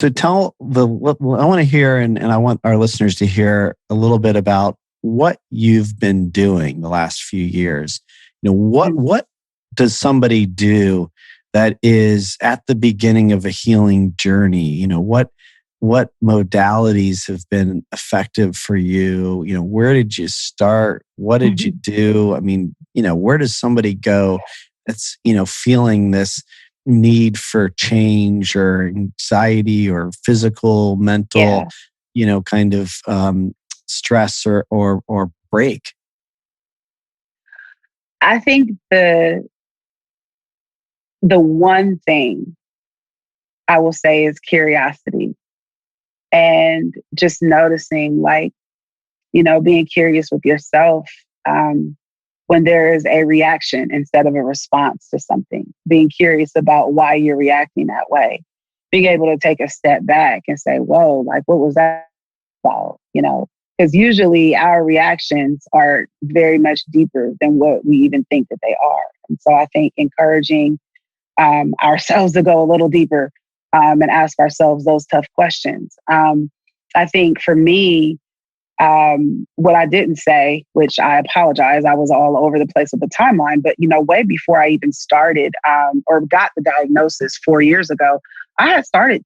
So I want to hear, and I want our listeners to hear a little bit about what you've been doing the last few years. What does somebody do that is at the beginning of a healing journey? What modalities have been effective for you? Where did you start? What did you do? I mean, where does somebody go that's, feeling this need for change or anxiety or physical, mental, kind of stress or break? I think the one thing I will say is curiosity and just noticing, like, being curious with yourself when there is a reaction instead of a response to something, being curious about why you're reacting that way, being able to take a step back and say, whoa, like, what was that about? Because usually our reactions are very much deeper than what we even think that they are. And so I think encouraging ourselves to go a little deeper and ask ourselves those tough questions. I think for me, what I didn't say, which I apologize, I was all over the place with the timeline, but way before I even started or got the diagnosis 4 years ago, I had started,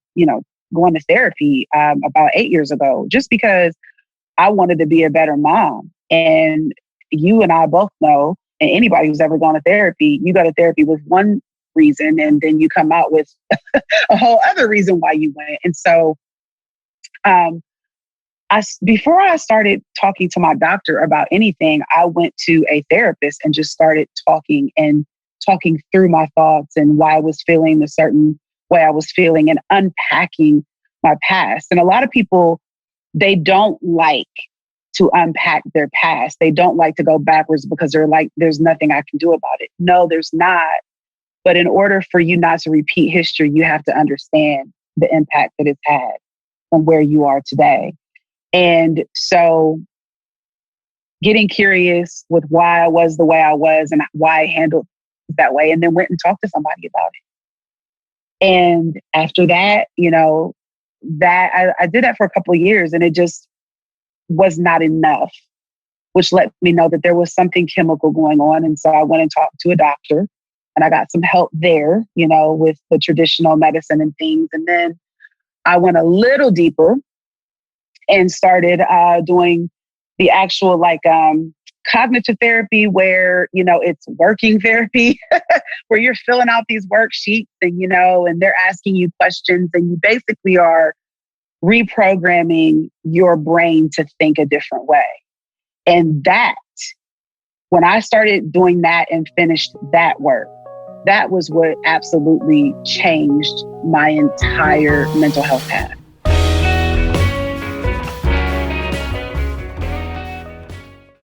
going to therapy about 8 years ago, just because I wanted to be a better mom. And you and I both know, and anybody who's ever gone to therapy, you go to therapy with one reason, and then you come out with a whole other reason why you went. And so, before I started talking to my doctor about anything, I went to a therapist and just started talking through my thoughts and why I was feeling a certain way I was feeling and unpacking my past. And a lot of people, they don't like to unpack their past. They don't like to go backwards because they're like, there's nothing I can do about it. No, there's not. But in order for you not to repeat history, you have to understand the impact that it's had on where you are today. And so getting curious with why I was the way I was and why I handled it that way, and then went and talked to somebody about it. And after that, that I did that for a couple of years, and it just was not enough, which let me know that there was something chemical going on. And so I went and talked to a doctor, and I got some help there, with the traditional medicine and things. And then I went a little deeper and started doing the actual cognitive therapy where, it's working therapy where you're filling out these worksheets and they're asking you questions, and you basically are reprogramming your brain to think a different way. And when I started doing that and finished that work, that was what absolutely changed my entire mental health path.